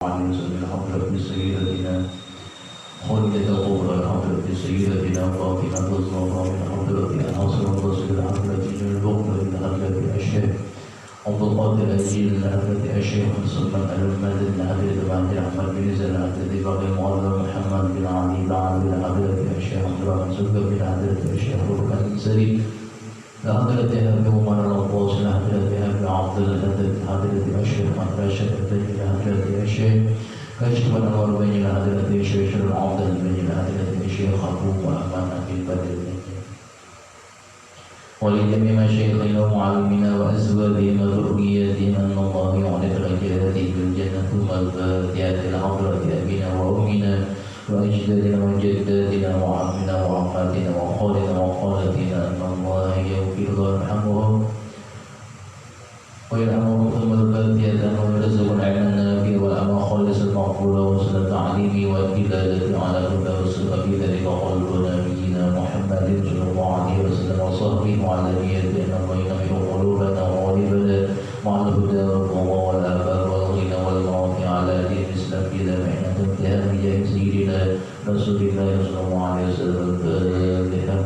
وعن حضرة سيدتنا خولة الكبرى حضرة سيدتنا فاطمة الزهراء من حضرة الحسن الرسول حضرة البكر من حضرة الشيخ عبد القادر الجيل من حضرة الشيخ سلمان المدد من حضرة عبد الرحمن بن زيد من حضرة باقي المعظم محمد بن علي بعد من حضرة الشيخ عبد الرحمن سلطان من حضرة الشيخ ركن السليم لحضرتها بعمر العباس لحضرتها بعبد الهدى لحضرة الشيخ مدرسة الدين لحضرة الشيخ كشف الأنوار بين لحضرة الشيخ العبد بين لحضرة الشيخ أبو وأمانة البدر ولجميع مشايخنا ومعلمينا وأزواجهم وذرياتهم أن الله يعلن درجاتهم بالجنة ثم الفاتحة لحضرة أبينا وأمنا وأجدادنا وجداتنا وعمنا وعماتنا وخالنا وخالتنا أن الله يغفر ويرحمهم ويرحمهم ثم الفاتحة ويرزقنا علم النافع والأمى خالص المغفورة وحسن التعليم والدلالة على هدى والصدق في ذلك قلب نبينا محمد صلى الله عليه وسلم وصحبه وعلى نيته أن الله ينمي قلوبنا وقلوبنا مع الهدى والقوى والآفات والغنى والمعاصي على دين الإسلام بلا محنة انتهاء بجاه سيدنا رسول الله صلى الله عليه وسلم الفاتحة.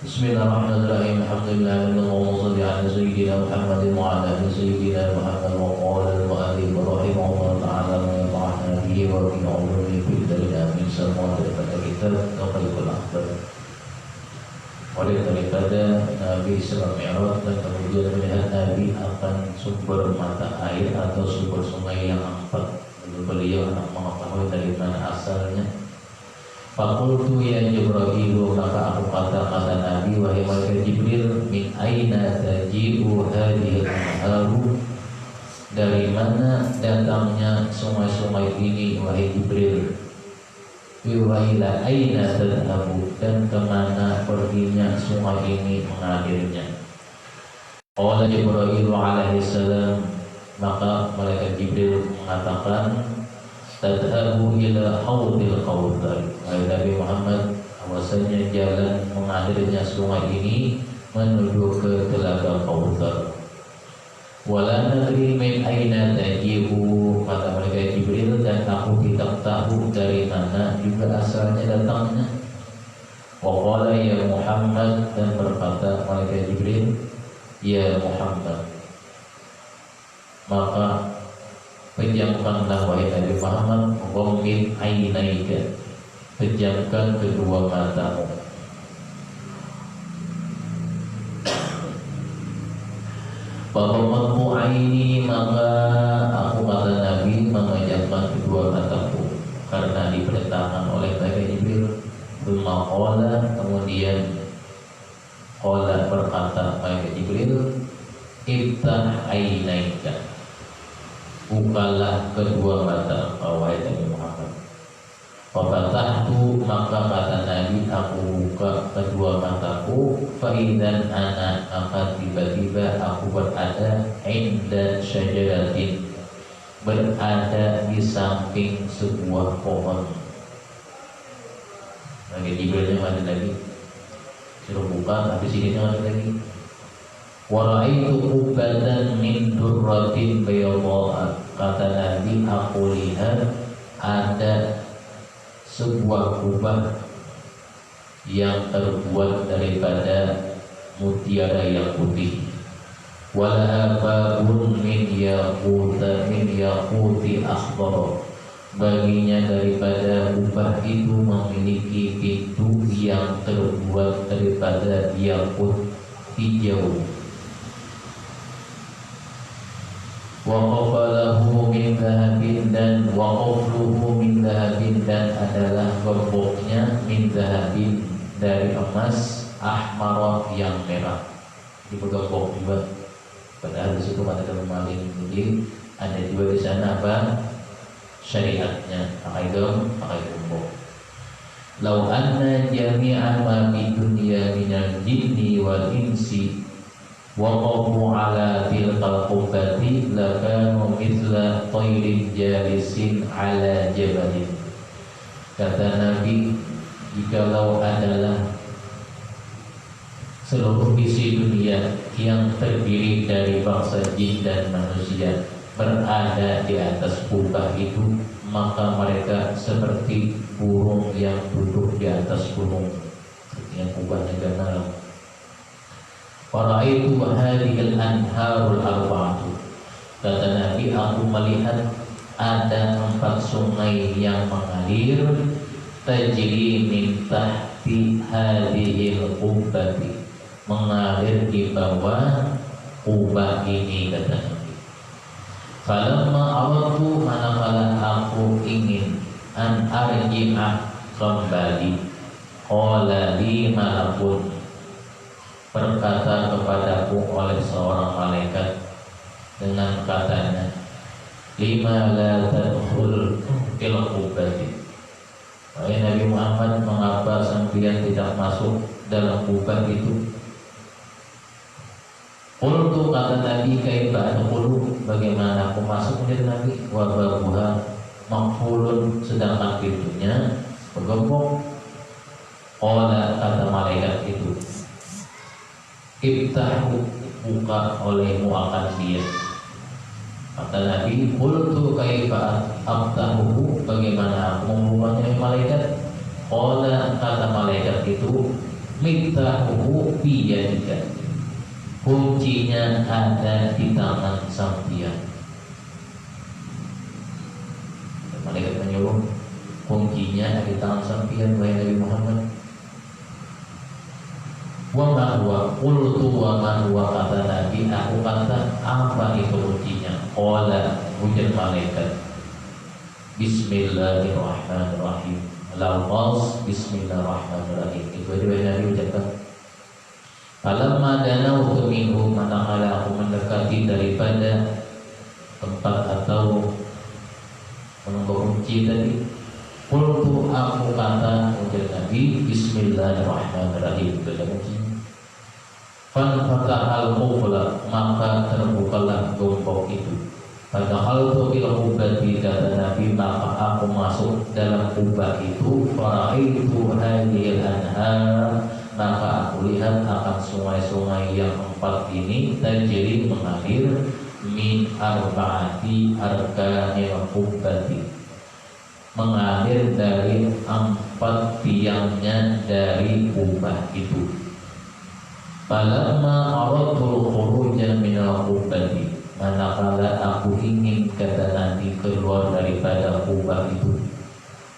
Bismillahirrahmanirrahim. Alhamdulillah Allahumma shalli ala sayyidina Muhammad wa ala ali sayyidina Muhammad wa qala al-mu'allif rahimahullah ta'ala wa nafa'ana bihi wa bi ulumihi fid darin amin. Semua daripada kita Tauhidul Akbar. Oleh daripada Nabi Isra Mi'raj dan kemudian melihat Nabi akan sumber mata air atau sumber sungai yang empat. Lalu beliau hendak mengetahui dari mana asalnya. Fakultu ya Jibril, maka aku kata Nabi, wahai malaikat Jibril, min aina taji'u hadhil anharu, dari mana datangnya sungai-sungai ini wahai Jibril? Wa ila aina tadhabu, dan kemana perginya sungai ini mengalirnya? Qala Jibril alaihi salam, maka malaikat Jibril mengatakan, tadhabu ila haudil kautsar. Nabi Muhammad, bahwasanya jalan mengalirnya sungai ini menuju ke telaga Kautsar. Wala nadri min aina taji'u, kata malaikat Jibril, dan aku tidak tahu dari mana juga asalnya datangnya. Wa qala ya Muhammad, dan berkata malaikat Jibril, ya Muhammad, maka pejamkanlah wahai Nabi Muhammad, ghammid ainaika, pejamkan kedua matamu. Fahamatu aini, maka aku kata Nabi memejamkan kedua mataku karena diperintahkan oleh malaikat Jibril. Tsumma qala, kemudian qala berkata malaikat Jibril, iftah ainaika, bukalah kedua mata wahai Nabi Muhammad. Fafatahtu, maka kata Nabi, aku buka kedua mataku. Faidan ana, maka tiba-tiba aku berada inda syajaratin, berada di samping sebuah pohon. Lagi Jibril ada lagi, suruh buka, habis ini ada lagi. Waraitu kubatan min durratin bayadha, kata Nabi, aku lihat ada sebuah kubah yang terbuat daripada mutiara yang putih. Wala babun min yaquti akhbar, baginya daripada kubah itu memiliki pintu yang terbuat daripada yakut hijau. Waqafalahu min dhahabin, dan waqafluhu min dhahabin, dan adalah gemboknya min dhahabin, dari emas, ahmar, yang merah. Di gembok juga. Padahal di situ ada maling, jadi ada juga di sana apa syariatnya, pakai gembok. Lau anna jami'a ma fi dunya minal jinni wal insi waqafu ala tilkal qubbati lakanu mithla tayrin jalisin ala jabalin. Kata Nabi, jikalau adalah seluruh isi dunia yang terdiri dari bangsa jin dan manusia berada di atas kubah itu, maka mereka seperti burung yang duduk di atas gunung, yang kubahnya ganal. Waraitu hadhil anharul arba'atu, kata Nabi, aku melihat ada 4 sungai yang mengalir, tajri min tahti hadhil qubbati, mengalir di bawah kubah ini, kata Nabi. Falamma aradtu, manakala aku ingin an arji'a, kembali, qala li malakun, berkata kepadaku oleh seorang malaikat dengan katanya, lima la tadkhul fil qubbati, wahai Nabi Muhammad, mengapa sampeyan tidak masuk dalam kubah itu? Qultu, kata Nabi, kaifa adkhulu, bagaimana aku masuk, menjadi Nabi, wa babuha maqfulun, sedangkan pintunya bergembok. Qala, kata malaikat itu, ibtahu, buka olehmu akan dia. Kata Nabi, qultu kaifa abtahu, bagaimana aku membukanya, malaikat? Qala, kata malaikat itu, miftahu biyadika, kuncinya ada di tangan sampeyan. Malaikat menyuruh, kuncinya ada di tangan sampeyan, wahai Nabi Muhammad. Wa ma huwa, qultu wa ma huwa, kata Nabi, aku kata, apa itu kuncinya? Qala, ujar malaikat, bismillahirrahmanirrahim. Lafaz bismillahirrahmanirrahim itu aja Nabi ucapkan. Falamma danautu minhu, manakala aku mendekati daripada tempat atau penunggu kunci tadi, qultu, aku kata, ujar Nabi, bismillahirrahmanirrahim, itu ada kuncinya. Fanfatahal qufla, maka terbukalah gembok itu. Fadakhaltu bil qubbati, kata Nabi, maka aku masuk dalam kubah itu. Faraitu hadhil anhar, maka aku lihat akan sungai-sungai yang 4 ini, tajri, mengalir, min arba'ati arkanil qubbati, mengalir dari 4 tiangnya dari kubah itu. Falamma aradtul khuruja minal qubbati, manakala aku ingin, kata Nabi, keluar daripada kubah itu,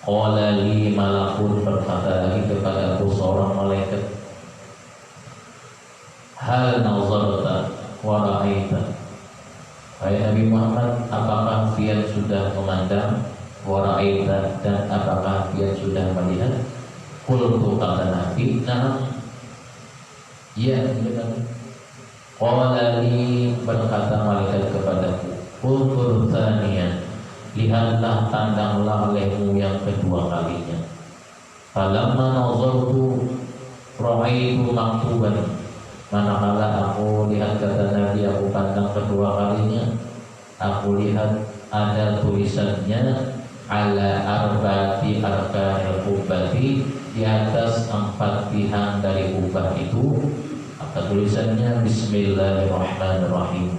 qala li malakun, berkata lagi kepadaku seorang malaikat, hal nazarta wa ra'aita, wahai Nabi Muhammad, apakah kalian sudah memandang, wa ra'aita, dan apakah kalian sudah melihat? Qultu, kata Nabi, na'am, ya, benar. Qala li, berkata malaikat kepadaku, unzur tsaniyan, lihatlah, pandanglah olehmu yang kedua kalinya. Falamma nazartu ra'aitu maktuban, manakala aku lihat, kata Nabi, aku pandang kedua kalinya, aku lihat ada tulisannya, ala arba'ati arkanil qubbati, di atas 4 tiang dari kubah itu. Apa tulisannya? Bismillahirrahmanirrahim.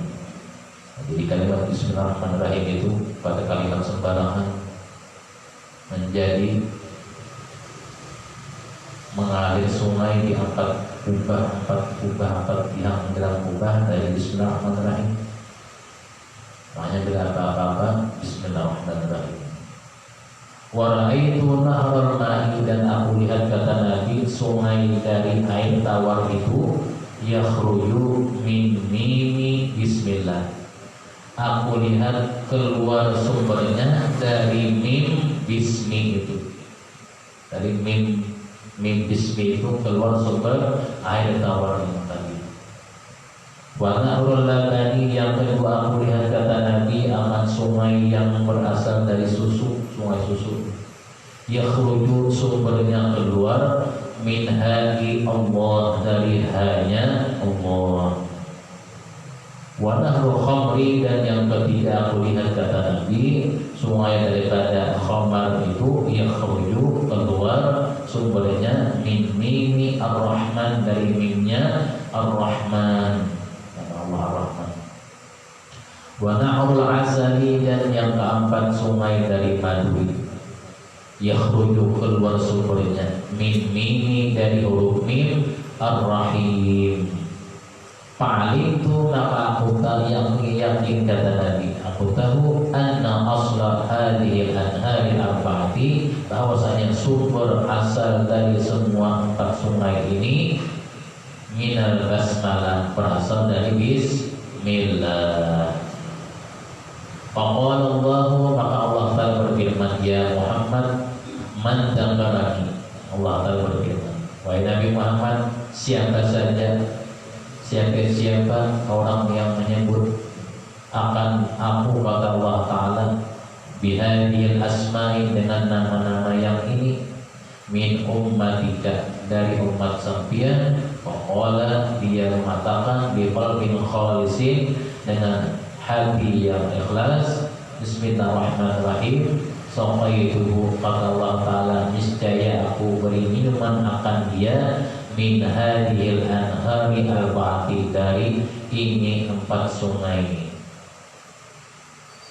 Jadi kalimat bismillahirrahmanirrahim itu pada kalimat sembarangan menjadi mengalir sungai di 4 tiang dalam kubah dari bismillahirrahmanirrahim. Makanya bila apa-apa bismillahirrahmanirrahim. Wa ra'aitu nahral ma'i, dan aku lihat, kata Nabi, sungai dari air tawar itu, yakhruju min mimi bismillah, aku lihat keluar sumbernya dari mim bismi itu, dari mim bismi itu keluar sumber air tawar itu tadi. Wa nahrul labani, yang kedua aku lihat, kata Nabi, akan sungai yang berasal dari susu, sungai susu. Yakhruju, sumbernya keluar, min ha'i Allah, dari hanya Allah. Wa nahrul khamri, dan yang ketiga aku lihat, kata Nabi, sungai daripada khamar itu, yakhruju, keluar, sumbernya min mimi Ar-Rahman, dari mimnya Ar-Rahman, nama Allah Ar-Rahman. Wa na'ul azali, dan yang keempat sungai dari madu, yakhruju keluar sumbernya, min mimi, dari huruf mim, Ar-Rahim. Paling itu maka aku tahu, yang yakin kata Nabi, aku tahu anna asla hadhil anhari arba'ati, bahwasanya sumber asal dari semua 4 sungai ini minal basmalah, berasal dari bismillah. Faqala Allahu, maka Allah Ta'ala berfirman, ya Muhammad, man dzakaraani, Allah Ta'ala berfirman, wahai Nabi Muhammad, siapa orang yang menyebut akan aku, kata Allah Ta'ala, bihadil asma'i, dengan nama-nama yang ini, min ummatika, dari umat sampian. Faqala, dia mengatakan, biqalbin khalisin, dengan hati yang ikhlas, bismillahirrahmanirrahim, saqaituhu, kata Allah Ta'ala, niscaya aku beri minuman akan dia, min hadhil anhari arba'ati, dari ini 4 sungai ini.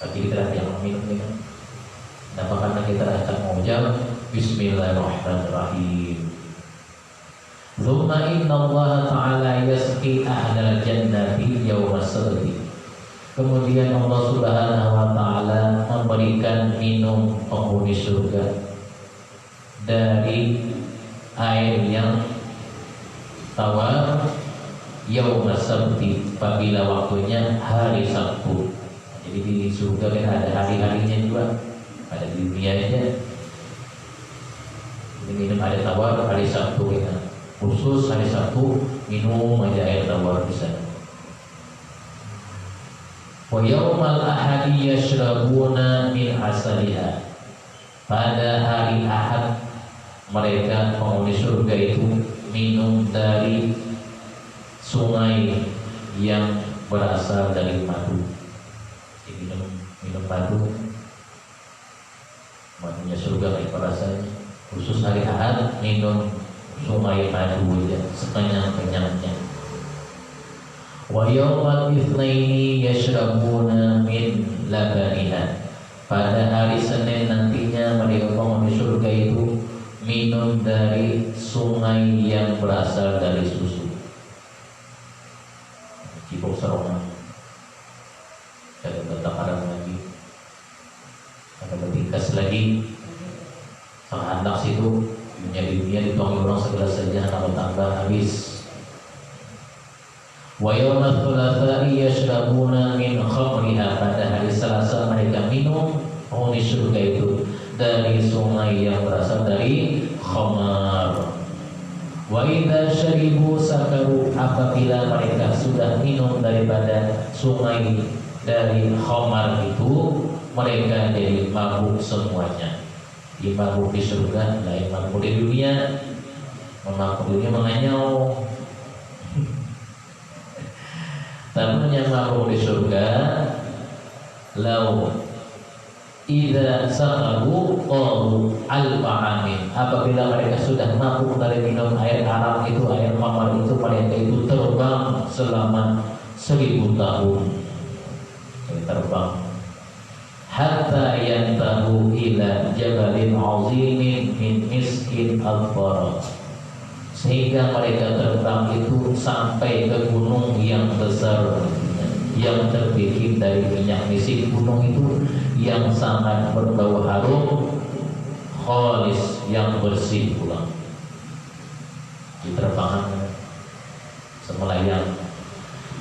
Tapi kita yang minum ini kan, kenapa? Karena kita akan mengucap bismillahirrahmanirrahim. Thumma inna Allah Ta'ala yasqi ahlal jannati yawma sabti, kemudian Allah Subhanahu wa Ta'ala memberikan minum penghuni surga dari air yang tawar, yaumul sabti, apabila waktunya hari Sabtu. Jadi di surga kan ada hari-harinya juga, ada di dunia aja. Jadi minum air tawar hari Sabtu ya. Khusus hari Sabtu minum aja air tawar bisa. Wa yaumal ahadi yashrabuna min asaliha, pada hari Ahad mereka penghuni surga itu minum dari sungai yang berasal dari madu. Jadi minum madu, madunya surga kayak rasanya. Khusus hari Ahad minum sungai madu aja sekenyang-kenyangnya. Wa yawmal itsnaini yashrabuna min labaniha, pada hari Senin nantinya mereka penghuni surga itu minum dari sungai yang berasal dari susu. Cibok serongan, ada betakaran lagi, ada betingkas lagi, sang anak situ dunia dituangi orang segala saja, kalau tambah habis. Wa yawmal tsulatsai yashrabuna min khamriha, pada hari Selasa mereka minum penghuni surga itu dari sungai yang berasal dari khamar. Wa idza syaribu sakaru, apabila mereka sudah minum daripada sungai dari khamar itu, mereka jadi mabuk semuanya. Di mabuk di surga, lain mabuk di dunia. Mabuk di dunia menganyau. Tapi yang mabuk di surga, lau idza sakaru qalu al-fa'amin, apabila mereka sudah mabuk dari minum air haram itu, air khamar itu, mereka itu terbang selama 1000 tahun. Terbang hatta yantahu ila jabalin azimin min miskin al-bara, sehingga mereka terbang itu sampai ke gunung yang besar yang terbikin dari minyak misik. Gunung itu yang sangat berbau harum, khalis, yang bersih pula. Diterbangkan semelayang.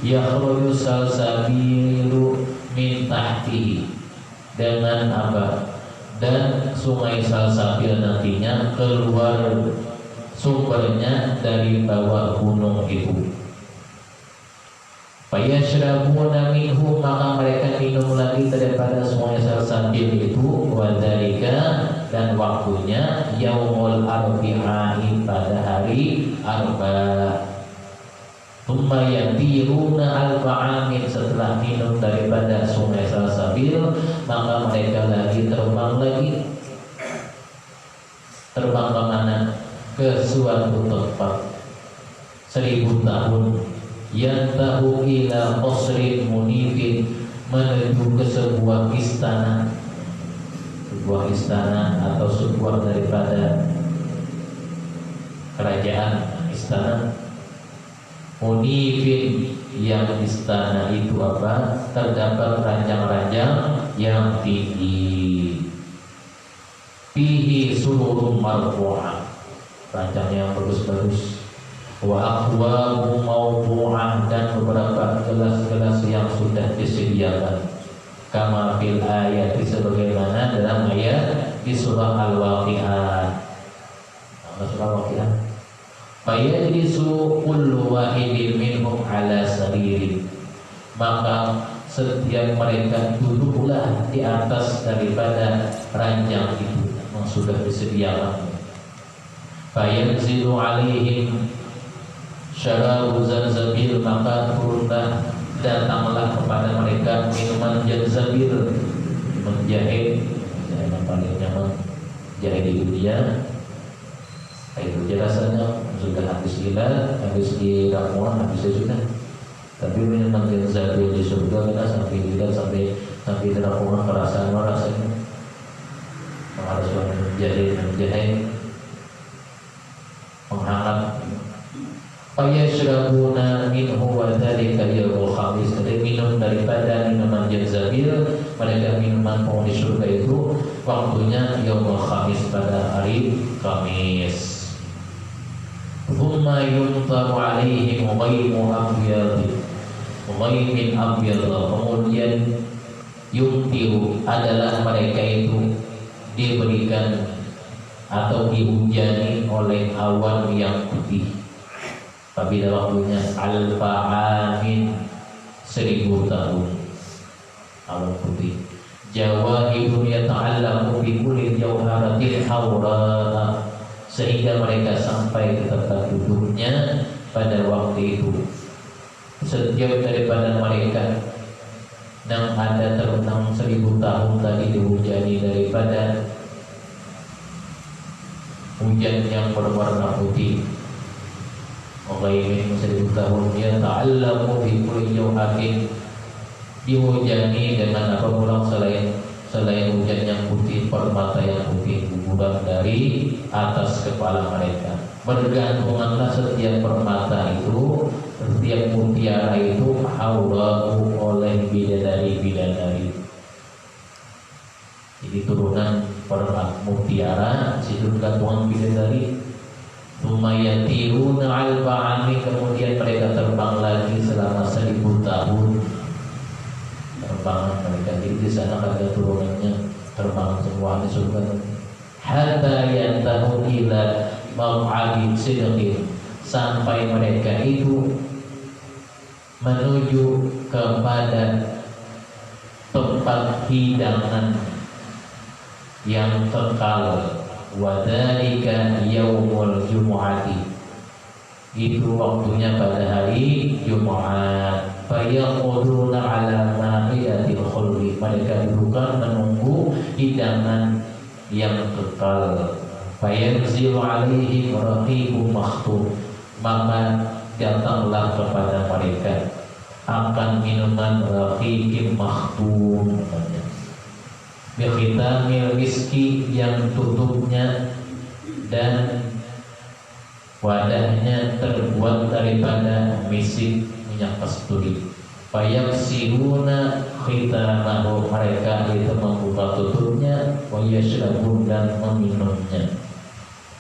Yakhruju salsabilu min tahtihi, dengan apa? Dan sungai Salsabil nantinya keluar sumbernya dari bawah gunung itu. Fayashrabuna minhu, maka mereka minum lagi daripada sungai Salsabil itu. Wadzalika, dan waktunya yaumul arbi'ahi, pada hari Arba'. Thumma yatiruna al-fa'amin, setelah minum daripada sungai Salsabil, maka mereka lagi terbang lagi. Terbang ke mana? Ke suatu tempat 1000 tahun. Yantahu ila qasrin munifin, menuju ke sebuah istana, atau sebuah daripada kerajaan, istana munifin, yang istana itu apa? Terdapat ranjang-ranjang yang tinggi. Fihi sururun marfu'ah, ranjang yang bagus-bagus. Wa aqwamu mawdu'ah, dan beberapa gelas-gelas yang sudah disediakan. Kama fil ayat, sebagaimana dalam ayat di surah Al-Waqi'ah. Surah Al-Waqi'ah. Fayajlisu kullu wahidin minhum ala saririn, maka setiap mereka duduklah di atas daripada ranjang itu yang sudah disediakan. Fayanzilu alaihim syarabu zanzabil, maka turunlah, datanglah kepada mereka minuman zanzabil, menjahit, yang paling nyaman jahit di dunia. Itu jelasannya sudah habis gila, habis di ramuan, habis sudah. Tapi minuman zanzabil di surga kita sampai gila, sampai di ramuan perasaan rasanya. Harus menjahit, menghangat. Fayashrabuna minhu wa dzalika yaumul khamis, jadi minum daripada minuman zanzabil, mereka minuman penghuni surga itu waktunya yaumul khamis, pada hari Kamis. Thumma yuntaru alaihim ghaimu ghaimin abyad, kemudian yuntiru adalah mereka itu diberikan atau dihujani oleh awan yang putih. Pada waktunya alfa amin, 1000 tahun, awan putih. Jawahirun yata'allamu bi kulli jawharatil hawra, sehingga mereka sampai ke tempat duduknya pada waktu itu. Setiap daripada mereka yang ada tentang 1000 tahun tadi dihujani daripada hujan yang berwarna putih. Ghaimin 1000 tahun, ya ta'allamu bi kulli jawhatin, dihujani dengan apa pula selain hujan yang putih, permata yang putih guguran dari atas kepala mereka. Bergantunganlah setiap permata itu, setiap mutiara itu haurahu, oleh bidadari. Jadi turunan permata mutiara, situ gantungan bidadari. Tumayatiruna al-ba'ami, kemudian mereka terbang lagi selama 1000 tahun. Terbangan mereka, jadi di sana ada turunannya, terbang semua di surga. Hatta yantahu ila maq'adi sidqin, sampai mereka itu menuju kepada tempat hidangan yang kekal. Wadzalika yaumul jumu'ati, itu waktunya pada hari Jumat. Fayaquduna ala ma'iyatil khuldi, mereka bukan menunggu hidangan yang kekal. Fayanzilu alaihim raqibun makhtum, maka datanglah kepada mereka akan minuman raqiqin makhtum, bikhitamil miski, yang tutupnya dan wadahnya terbuat daripada misik, minyak kasturi. Fayaksiruna khitamahu, mereka itu membuka tutupnya. Wayashrabun, dan meminumnya.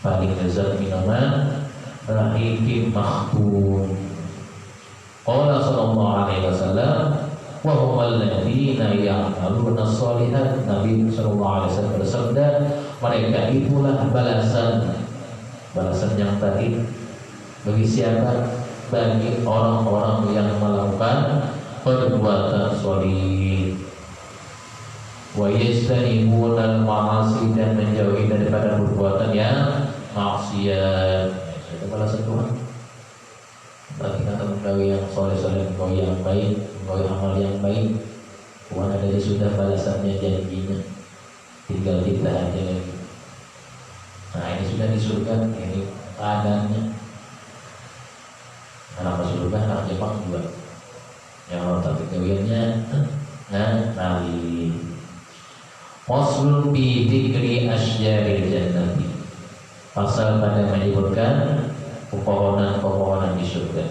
Paling lezat minuman rahiqim makhtum. Qala sallallahu alaihi wasallam, wa humal ladzina ya'maluna shalihat. Nabi sallallahu alaihi wasallam bersabda, mereka itulah balasan yang tadi bagi siapa? Bagi orang-orang yang melakukan perbuatan sholih. Wa yastanibuna al-ma'asi, dan menjauhi daripada perbuatan yang maksiat. Itu balasan Tuhan. Berarti kita menggawi yang soleh-soleh, menggawi yang baik, menggawi amal yang baik. Tuhan ada di sudah balasannya, janjinya. Tinggal kita aja lagi. Nah, ini sudah di surga, ini keadaannya. Anak surga, anak Jepang juga. Yang tapi kawiannya nali. Faslun bi dzikri asjaril jannati. Pasal pada menyebutkan pepohonan-pepohonan di surga.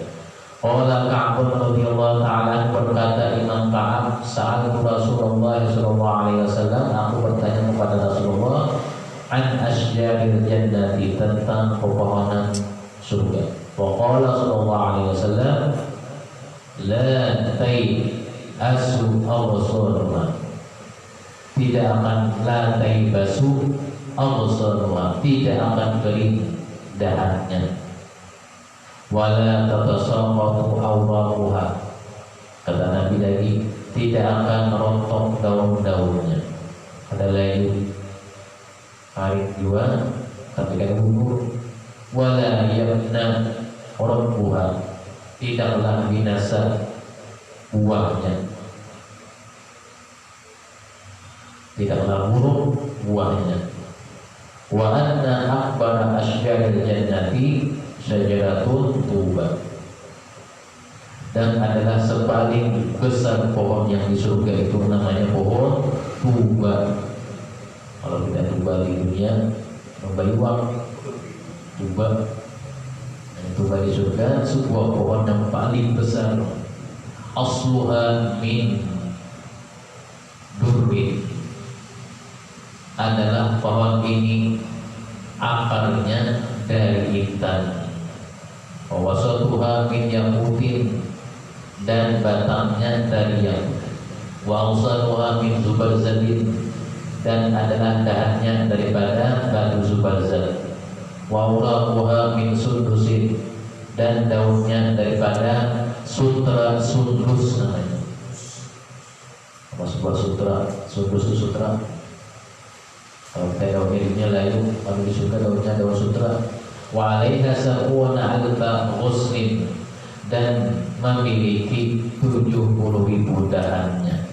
Qala Ka'ab radhiyallahu ta'ala berkata Imam Ka'ab, sa'altu Rasulullah sallallahu alaihi wasallam, aku bertanya kepada Rasulullah an asjaril jannati, tentang pepohonan surga. Wa qala sallallahu alaihi wasallam la asu awsurma, tidak akan la basu awsurma, tidak akan kering dahannya. Wala tatasaqatu awraquha, kata Nabi lagi, tidak akan rontok daun-daunnya. Ada layu karet juga, tapi kan gugur. Wala yabna rabbuha, tidaklah binasa buahnya, tidaklah buruk buahnya. Wa anna akbara asjaril jannati syajaratun tuba, dan adalah sepaling besar pohon yang di surga itu namanya pohon tuba. Kalau kita tuba di dunia membaliwang, tuba, dan tuba di surga sebuah pohon yang paling besar. Asluha min durrin, adalah pohon ini akarnya dari intan. Wasatuha min yaqutin, dan batangnya dari yakut. Wa awsaluha min zubarzadin, dan adalah dahannya daripada batu zubarzad. Wa uraquha min sundusin, dan daunnya daripada sutra sundus namanya. Apa sebuah sutra? Sundus itu sutra. Kalau kita daun miripnya layu, kalau disuka daunnya daun sutra. Wa alaiha sab'una alfa ghuslin, dan memiliki 70.000 dahannya.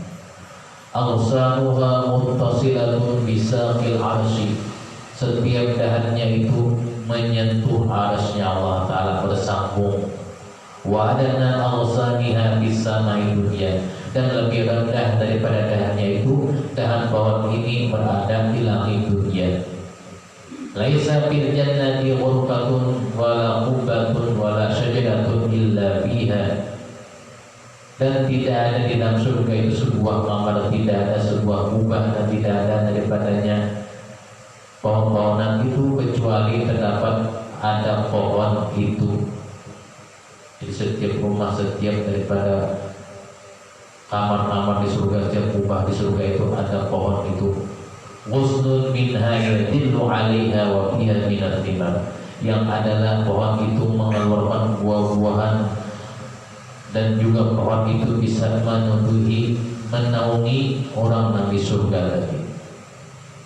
Awsanuha muttasilatun bisaqil arsy, setiap dahannya itu menyentuh arsy Allah Ta'ala, bersambung. Wa adana awsaniha bisamai dunya, dan lebih rendah daripada dahannya itu, dahan pohon ini berada di langit dunia. Laisa fil jannati ghurfatun wala qubbatun wala syajaratun illa fiha, dan tidak ada di dalam surga itu sebuah kamar, tidak ada sebuah kubah, dan tidak ada daripadanya pohon-pohonan itu kecuali terdapat ada pohon itu. Jadi setiap rumah, setiap daripada kamar-kamar di surga, setiap kubah di surga itu ada pohon itu. Ghusnun minha yadillu 'alaiha wa fiha minat thimar, yang adalah pohon itu mengeluarkan buah-buahan, dan juga pohon itu bisa menaungi orang di surga lagi,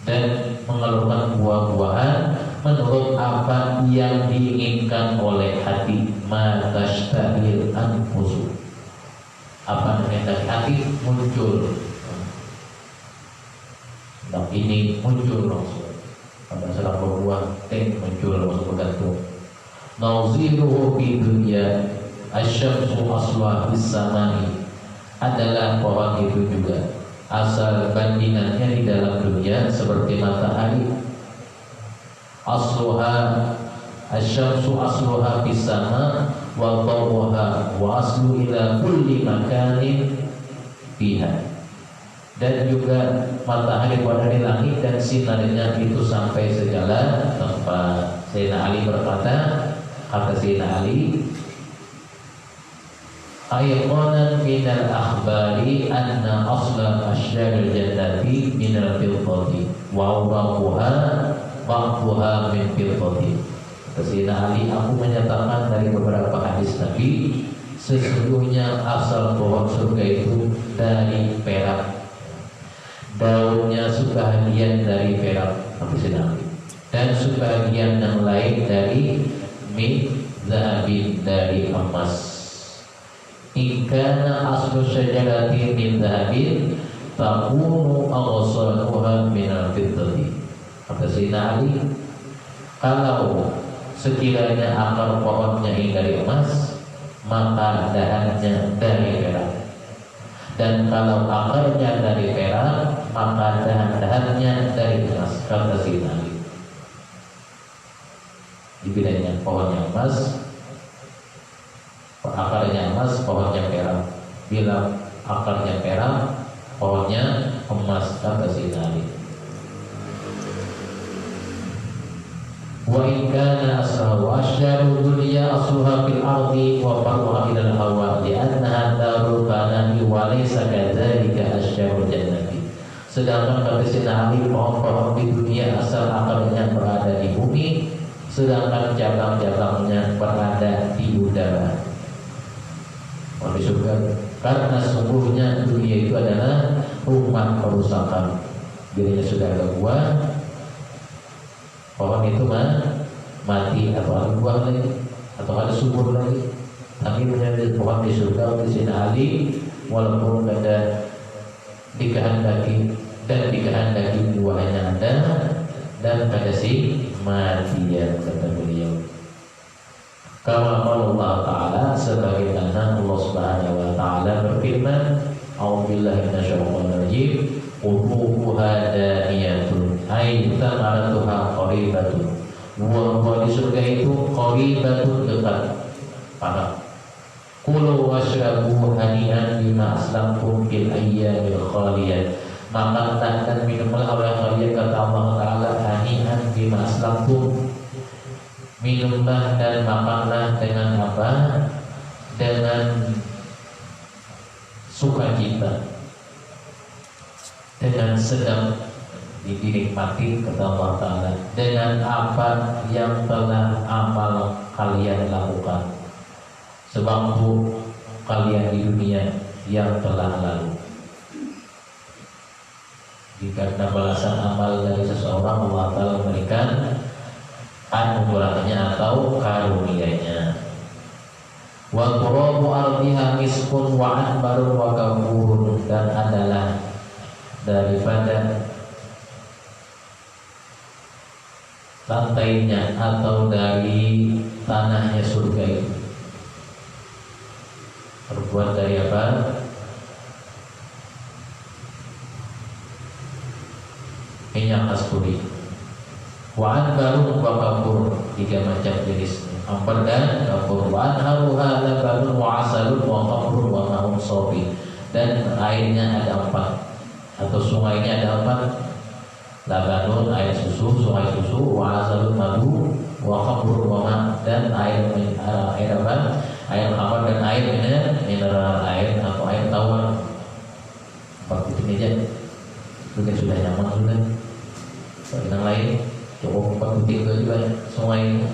dan mengeluarkan buah-buahan menurut apa yang diinginkan oleh hati. Ma tashtahil anfusu, apa yang dari hati muncul. Nah, ini muncul langsung. Pada saat berbuah teh muncul langsung bergantung. Nauziruhu fi dunya asyamsu asluha fis samai, adalah pohon itu juga asal bandingannya di dalam dunia seperti matahari. Asluha asyamsu asluha fis sama wa dhawuha wa aslu ila kulli makanin fiha, dan juga matahari berada di langit dan sinarnya itu sampai segala tempat. Sayyidina Ali berkata, kata Sayyidina Ali, ayqanan minal akhbari anna asla asyjaril jannati minal fiddati wa awraquha ba'duha min fiddati. Kata Sayyidina Ali, aku menyatakan dari beberapa hadis Nabi, sesungguhnya asal pohon surga itu dari perak, daunnya sebahagian dari perak, dan sebahagian yang lain dari min zahabin, dari emas. Ikana aslu syajarati min zahabin takunu awsanuha min al-fiddati. Kata Sayyidina Ali, kalau sekiranya akar pohonnya ini dari emas, maka dahannya dari perak. Dan kalau akarnya dari perak, maka dahan-dahannya dari emas, kata Sayyidina Ali. Di bidangnya pohonnya emas, akarnya emas, pohonnya perak. Bila akarnya perak, pohonnya emas, kata Sayyidina Ali. Wa in kana ashabu asyaru dunya asluha fil ardi wa farruha ila al-hawa li'annaha darul banani wa laysa kadzalika asyarul jannati. Sedangkan kata Sayyidina Ali, pohon-pohon di dunia asal akarnya berada di bumi, sedangkan cabang-cabangnya berada di udara. Di surga, karena sungguhnya dunia itu adalah rumah kerusakan. Bila sudah ada buah, pohon itu mati atau ada buah lagi atau ada subur lagi. Tapi menjadi pohon di surga di sini Ali, walaupun ada dikehendaki buahnya ada dan pada si mati, ya, kata beliau. Kama Allah Ta'ala, sebagaimana Allah Subhanahu wa Ta'ala berfirman, A'udzubillahi minasyaitonir rajim, qutufuha daniyatun ay thamaratuha qaribatun. Buah-buah di surga itu qaribatun, dekat, parah. Kulu washrabu hani'an bima aslamtum fil ayyamil khaliyah. Makanlah dan minumlah oleh kalian, kata Allah Ta'ala, hani'an bima aslamtum. Minumlah dan makanlah dengan apa? Dengan sukacita, dengan sedang dinikmati, kata Allah Ta'ala, dengan apa yang telah amal kalian lakukan, sebab kalian di dunia yang telah lalu. Jika balasan amal dari seseorang, Allah Ta'ala memberikan anugerahnya atau karunia-Nya. Wa turabu ardiha miskun wa anbarun wa kafurun, dan adalah daripada lantainya atau dari tanahnya surga itu terbuat dari apa? Minyak kasturi. Wa anbarun wa kafur, 3 macam jenis ambar dan kafur. Wa anharuha labanun wa asalun wa kafrun wa ma'un sofi, dan airnya ada 4 atau sungainya ada 4. Labanun air susu, sungai susu, wa asalun madu, wa kafrun wa ma', dan air apa? Air khamar dan air mineral, air atau air tawar. 4 itu aja. Sudah nyaman sudah. Yang lain cukup 4 butir juga sungai.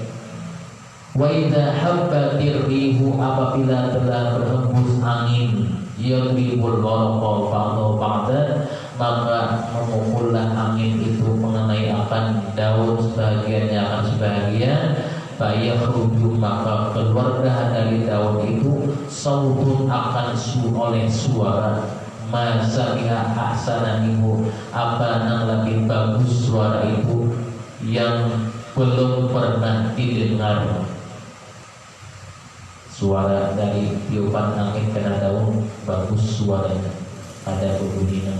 Wa idza habbatir rihu, apabila telah berhembus angin, yadribul barqa ba'da, maka memukullah angin itu mengenai akan daun, sebagiannya akan sebagian. Fayakhruju, maka keluarlah dari daun itu sautun, akan oleh suara, masami'a ahsana minhu, apa yang lebih bagus suara itu yang belum pernah didengar. Suara dari tiupan angin kena daun bagus suaranya, ada bunyinya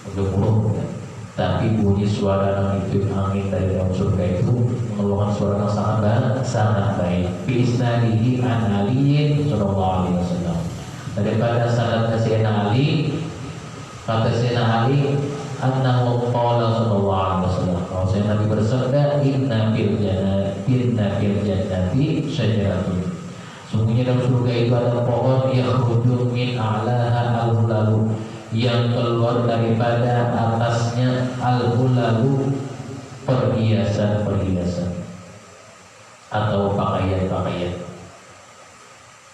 udah buruk, ya. Tapi bunyi suara angin dari daun surga itu mengeluarkan suara yang sangat baik. Fi isnadihi an Ali sallallahu alaihi wasallam, daripada sanadnya Sayyidina Ali, kata Sayyidina Ali, annahu qala sallallahu alaihi wasallam, kalau Sayyidina Nabi bersabda, inna fil jannati syajaratun, sungguhnya dalam surga itu ada pohon yakhruju min a'laha al-hulalu, yang keluar daripada atasnya al-hulalu, perhiasan-perhiasan atau pakaian-pakaian.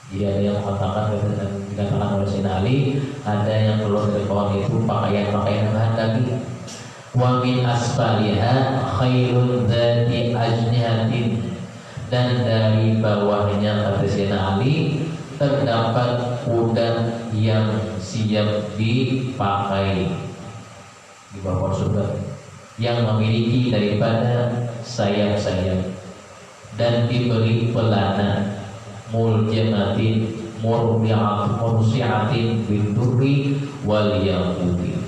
Jadi ada yang mengatakan, dikatakan oleh Sayyidina Ali, ada yang keluar dari pohon itu pakaian-pakaian bahan daging. Wa min asfaliha khairun dzati ajnihatin, dan dari bawahnya, kata Sayyidina Ali, terdapat kuda yang siap dipakai di bawah surga, yang memiliki daripada sayap-sayap. dan diberi pelana muljamatin mursiatin bidurri wal yaquti.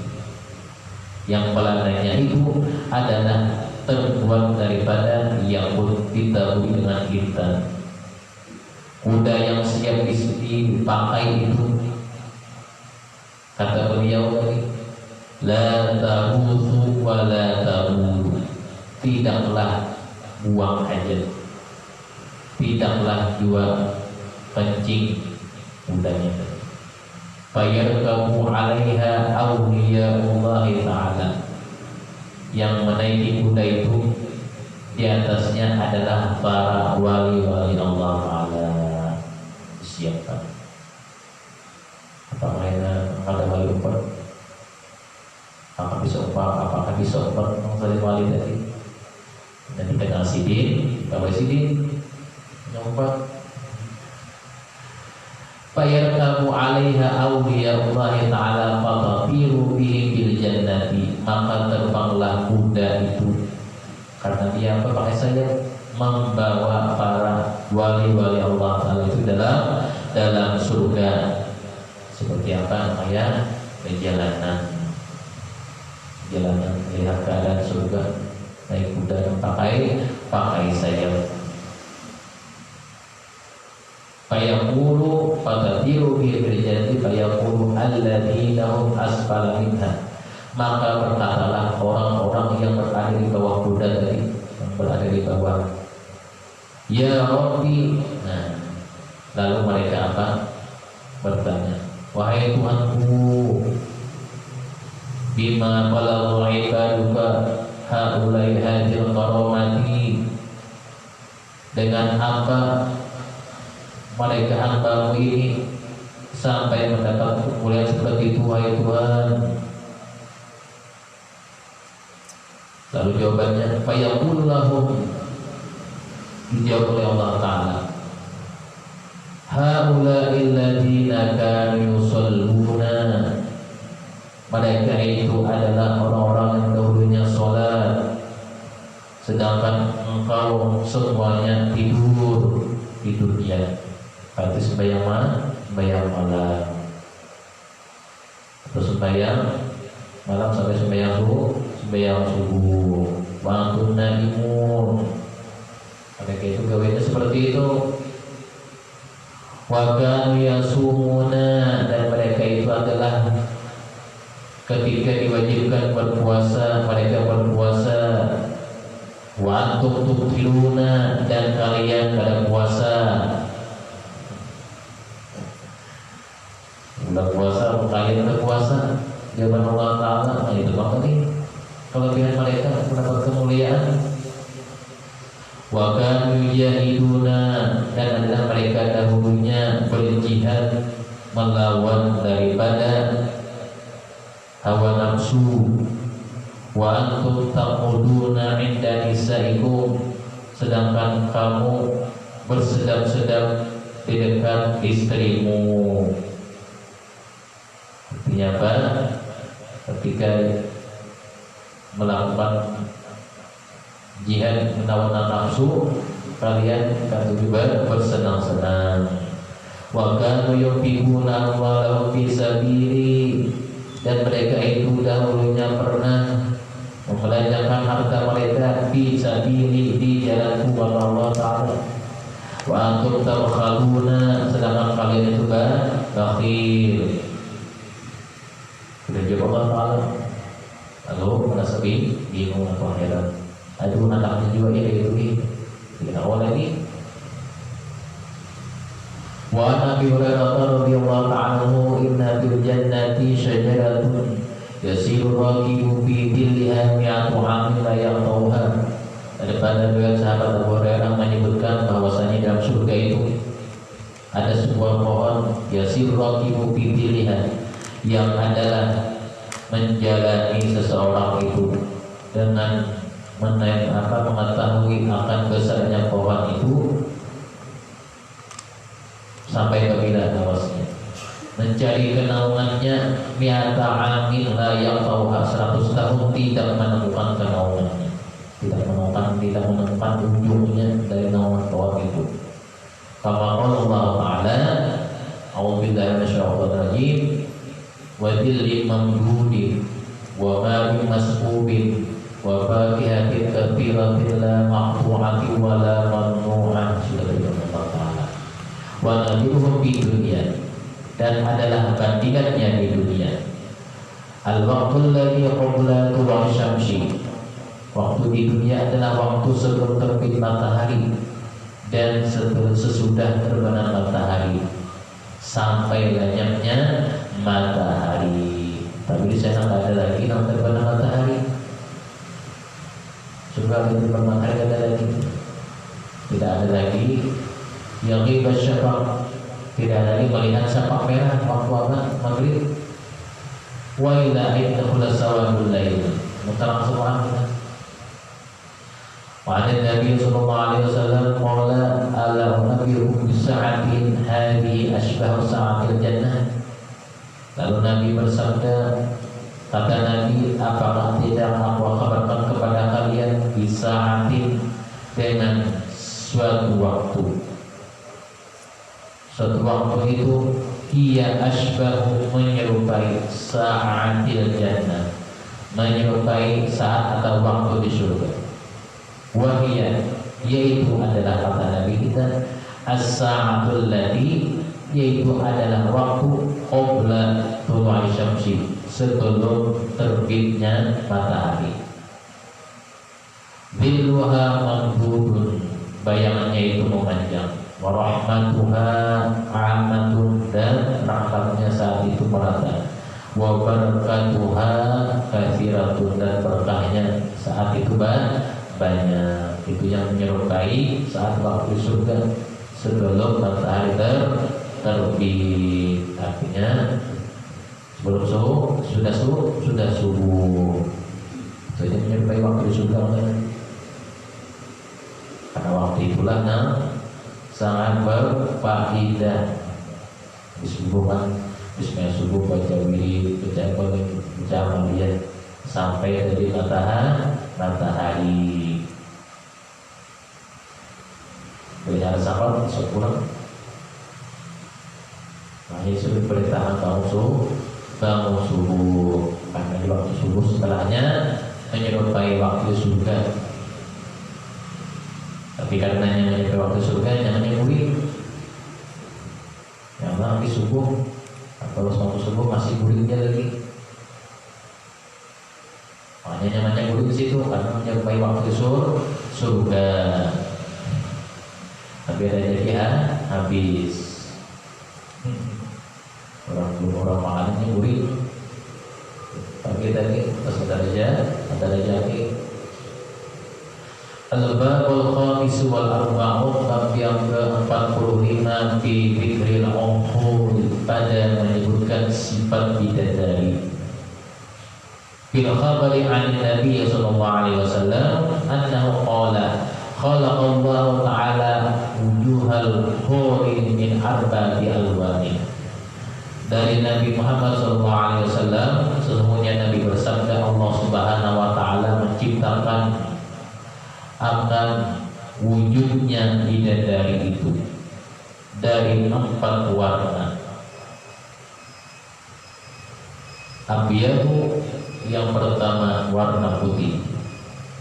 Yang pelananya itu adalah terbuat daripada yakut ditaburi dengan intan. Kuda yang siap dipakai itu, kata beliau tadi, la tabutu wa la taburu, tidaklah buang hajat, tidaklah juga kencing kudanya. Fayarkabu 'alaiha awliyaullah ta'ala, yang menaiki kuda itu di atasnya adalah para wali-wali Allah Ta'ala. Siapkan apakah ada wali umpat, apakah bisa umpat saling wali tadi, dan kita kenal sidin, kalau sidin umpat. Fayarkabu 'alaiha awliyaullah ta'ala fatatiru bihim bil jannati, maka terbanglah kuda itu karena dia apa pakai sayap, membawa para wali-wali Allah Ta'ala itu dalam surga. Seperti apa kayak perjalanan melihat keadaan surga, naik kuda dan pakai sayap. Fayaqulu fatatiru bi rijati fayaqulu alladzina hum asfala minha, maka berkatalah orang-orang yang berada di bawah kuda tadi, yang berada di bawah, ya Rabbi. Nah, lalu mereka apa? Bertanya, wahai Tuhanku, bima balagha ibaduka haulai hadil karamati, dengan apa mereka hambamu ini sampai mendapat kemuliaan seperti itu, wahai Tuhan. Lalu jawabannya, fayaqulu lahum, dijawab oleh Allah Ta'ala, haula'il ladzina kanu yusalluna, mereka itu adalah orang-orang yang dahulunya sholat, sedangkan engkau semuanya tidur di dunia. Berarti sembahyang malam, atau sembahyang malam sampai sembahyang subuh. Waktu naimun, mereka itu gawainya seperti itu. Wa yasumuna, dan mereka itu adalah ketika diwajibkan berpuasa, mereka berpuasa. Wa antum tubtiluna, dan kalian pada puasa. Udah puasa, kalian udah puasa. Jawaban Allah Ta'ala, nah itu maka nih kelebihan mereka mendapat kemuliaan. Wa kanu yujahiduna, dan adalah mereka dahulunya berjihad melawan daripada hawa nafsu. Wa antum taquduna 'inda nisaikum, sedangkan kamu bersedap-sedap di dekat istrimu. Artinya apa? Ketika melakukan jihad melawan nafsu, kalian kan juga bersenang-senang. Wa kanu yunfiquna amwalahum fi sabili, dan mereka itu dahulunya pernah membelanjakan harta mereka fi sabili, di jalan Allah Ta'ala. Wa antum tabkhaluna, sedangkan kalian itu bakhil. Sudah jawab Allah Ta'ala. Lalu merasa bingung atau heran, aduh anaknya juga ya kayak gitu, tidak awal lagi. Wa Nabi Hurairah radhiyallahu ta'ala anhu, inna fil jannati syajaratun yasiru raqibu fi dhilliha mi'atu 'amin la yaqtauha. Ada pada riwayat sahabat Abu Hurairah menyebutkan bahwasanya dalam surga itu ada sebuah pohon yasiru raqibu fi dhilliha, yang adalah menjalani seseorang itu dengan mengetahui akan besarnya pohon itu sampai ke bila tawasnya, mencari kenaungannya mi'ata amin la yaqtauha, 100 tahun tidak menemukan kenaungannya, tidak menemukan ujungnya dari naungan syahwat itu. Kama qala Allah Ta'ala, a'udzubillahi minasyaitonir rajim, wa dhillin mamdudin wa ma'in masqubin wa fakihatin katsiratin la maqtu'atin wa la mamnu'ah. Sudah firman Allah Ta'ala. Wa nadhiruhum di dunia, dan adalah bandingannya di dunia. Al-waqtul ladzi qabla tulu'i syamsi, waktu di dunia adalah waktu sebelum terbit matahari dan sesudah terbenam matahari sampai lenyapnya matahari. Tapi di sana tidak ada lagi yang terbenam matahari. Sebab terbenam matahari ada lagi, tidak ada lagi yang ghibah syafaq, tidak ada lagi melihat syafa merah waktu apa? Maghrib. Wa ila aidkhul sawadul lail, mutarang semua kita. Wa an Nabi sallallahu alaihi wasallam qala ala unabbiukum bisa'atin hadhihi ashbahu sa'atil jannah. Lalu Nabi bersabda, kata Nabi, apakah tidak aku kabarkan kepada kalian bisa'atin, dengan suatu waktu. Suatu waktu itu ia asbahu, menyerupai sa'atil jannah, menyerupai saat atau waktu di surga. Wahiyah, yaitu adalah kata Nabi kita, as-sa'atul ladzi, yaitu adalah waktu qabla tulu'i syamsi, sebelum terbitnya matahari. Dhilluha mamdudun, bayangannya itu memanjang. Wa rahmatuha 'ammatun, dan rahmatnya saat itu merata. Wa barakatuha katsiratun, dan berkahnya saat itu banyak. Itu yang menyerupai saat waktu surga sebelum matahari terbit. Artinya sebelum sudah subuh. Jadi menyerupai waktu di surga kan? Karena waktu itulah sangat berfaedah. Bismillah subuh, baca wirid, baca amaliyah sampai dari matahari. Belajar sahabat sekurang. Nah, ini sudah perintahkan bangun subuh. Karena di waktu subuh setelahnya menyerupai waktu surga. Tapi karena menyerupai waktu surga, jangan burik. Yang nanti subuh atau waktu subuh masih buriknya lagi. Makanya namanya burik di situ karena menyerupai waktu surga. Tapi ada jadi habis. Orang makannya burik. Tapi tadi pas ada lagi. Al-babul khamis wal arba'un, bab yang ke-45 fi dzikril uqul, pada menyebutkan sifat bidadari. Bil khabari 'an Nabi sallallahu alaihi wasallam annahu qala khalaqallahu ta'ala wujuhal hurin min arba'ati alwanin. Dari Nabi Muhammad sallallahu alaihi wasallam, sesungguhnya Nabi bersabda, Allah Subhanahu wa taala menciptakan akan wujudnya bidadari itu dari 4 warna. Abyadu, yang pertama warna putih,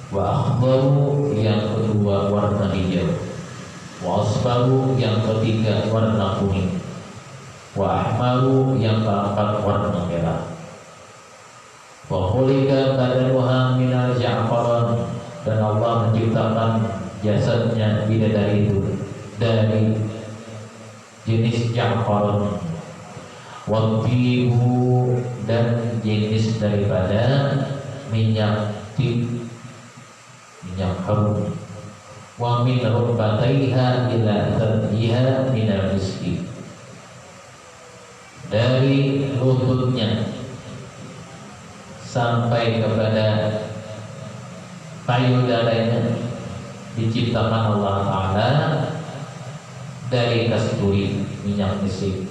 wa akhdaru, yang kedua warna hijau, wa asfaru, yang ketiga warna kuning, wa ahmaru, yang keempat warna merah. Wa khuliqa badanuha minal ja'faran, dan Allah menciptakan jasadnya bidadari itu dari jenis ja'faran. Wa tibu, dan jenis daripada minyak tib, minyak harum. Wa min rubbataiha ila tadhiha minal miski, dari lututnya sampai kepada payudaranya diciptakan Allah Ta'ala dari kasturi, minyak misik.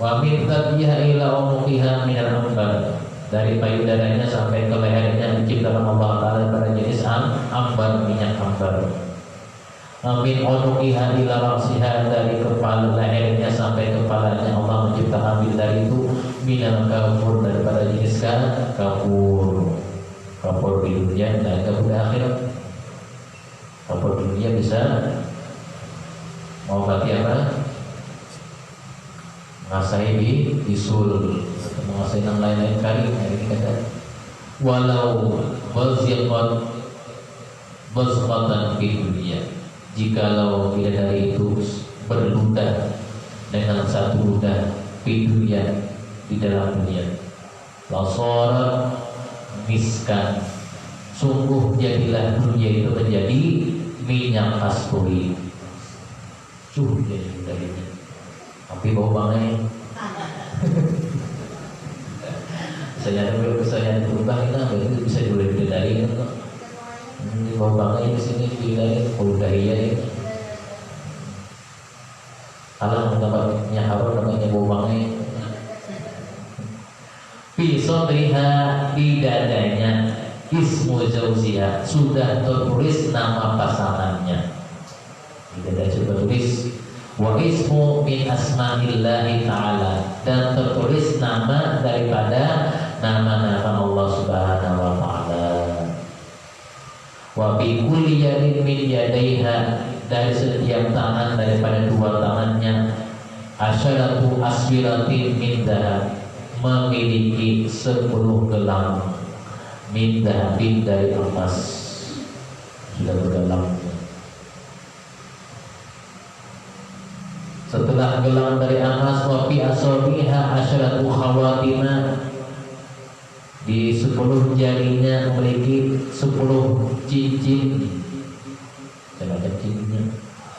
Wa min tadhiha ila unuqiha minal ambar, dari payudaranya sampai ke lehernya diciptakan Allah Ta'ala pada jenis ambar, minyak ambar. Min unuqiha ila ra'siha, dari kepala lehernya sampai kepalanya Allah menciptakan bidadari itu minal kafur, daripada jenis kafur. Kafur di dunia dan kafur di akhirat. Kafur di dunia bisa mengobati apa? Mengasai bisul, mengasai yang lain-lain kali. Ini kata walau bazqatan fi dunia, jikalau bidadari itu berludah dengan satu ludah di dunia, di dalam dunia, lasara miskan, sungguh jadilah dunia itu menjadi minyak kasturi. Jadi darinya tapi bau banget. Saya berubah ini bisa bidadari kan kok. Ini bau banget di sini bidadari budaya ya. Kalau dapatnya harum namanya bau banget. Pisodriha, di dadanya, ismu zauziha, sudah tertulis nama pasangannya. Di dada sudah tulis wa ismu min asma'illahi ta'ala, dan tertulis nama daripada nama-nama Allah Subhanahu wa ta'ala. Wa bi kulli yadin min yadaiha, dari setiap tangan daripada dua tangannya, asyaratu aswiratin min dahab, memiliki 10 gelang min dahabin, dari emas, sudah bergelang. Setelah gelang dari emas, wa fi asabiha asyaratu khawatima, di 10 jarinya memiliki 10 cincin, semacam cincinnya.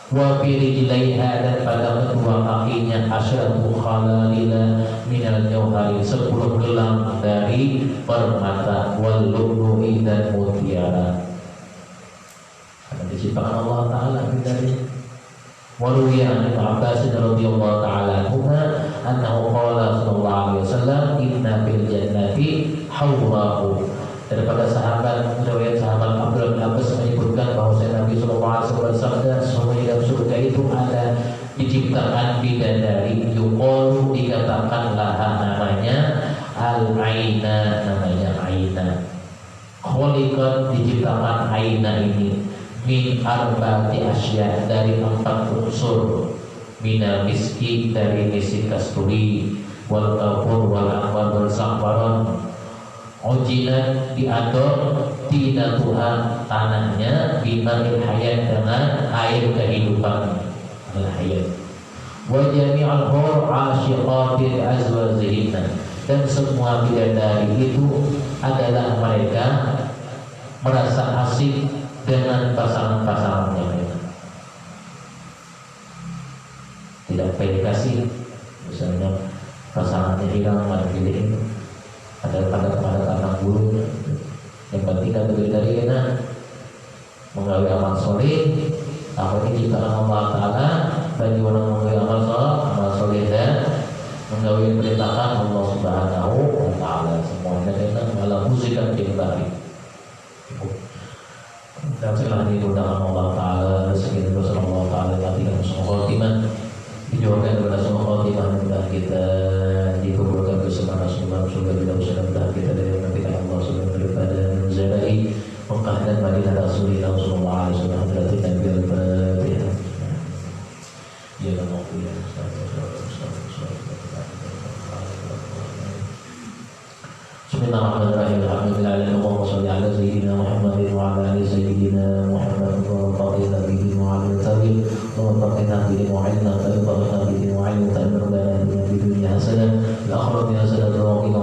Wa fi rijlaiha, dan pada kedua kakinya asyaratu khalalila minal jauhari, 10 gelang dari permata, wal lu'lu'i, dan mutiara. Karena diciptakan Allah Ta'ala dari waruwiya an Abbas radhiyallahu ta'ala anhuma annahu qala sallallahu alaihi wasallam inna fil jannati hawrahu, daripada sahabat, riwayat sahabat Abdullah bin Abbas menyebutkan bahwa Nabi sallallahu alaihi wasallam bersabda, sesungguhnya dalam surga itu ada diciptakan bidadari, yuqalu, dikatakan laha, namanya al-aina, namanya aina. Khuliqat, diciptakan aina ini min arba'ati asya, dari 4 unsur, minal miski, dari misik kasturi, wal kafur, wal akbar, wal sakwaron, ujinan, diadon, tinatuha, tanahnya, bimaril hayat, dengan air kehidupan, al-hayat. Wa jami'al hur asyiqatil azwajihinna, dan semua bidadari itu adalah mereka merasa asik dengan pasangan-pasangannya mereka. Tidak PDKasi, misalnya pasangannya hilang, ada pilih, ada pada bulu. Yang penting ada bidadari kena menggawe amal soleh, apa ini ciptaan Allah Ta'ala, bagi orang menggawe amal soleh dan menggawe perintahkan Allah Subhanahu wa Ta'ala. Semuanya kena malah musikan bidadari. Dan segala diundang Allah Ta'ala, segala dosa Allah Ta'ala, matikan semua khotimah, dijauhkan kepada semua khotimah, mudah kita dikuburkan bersama Rasulullah, surga kita bersama, mudah kita dari matikan Allah Subhanahu daripada menjadahi Mekah dan Madinah Rasulullah sallallahu alaihi wasallam. Hadirin Nabi al-Fatihah. Ya Allah, ya Bismillahirrahmanirrahim. Alhamdulillahirabbil alamin. Allahumma shalli ala sayyidina Muhammadin wa ala ali sayyidina Muhammad wa qadina bihi wa ala tabi'in wa qadina bihi wa ala tabi'in wa ala bihi wa ala tabi'in wa ala bihi dunya hasanah wa akhirati hasanah wa qina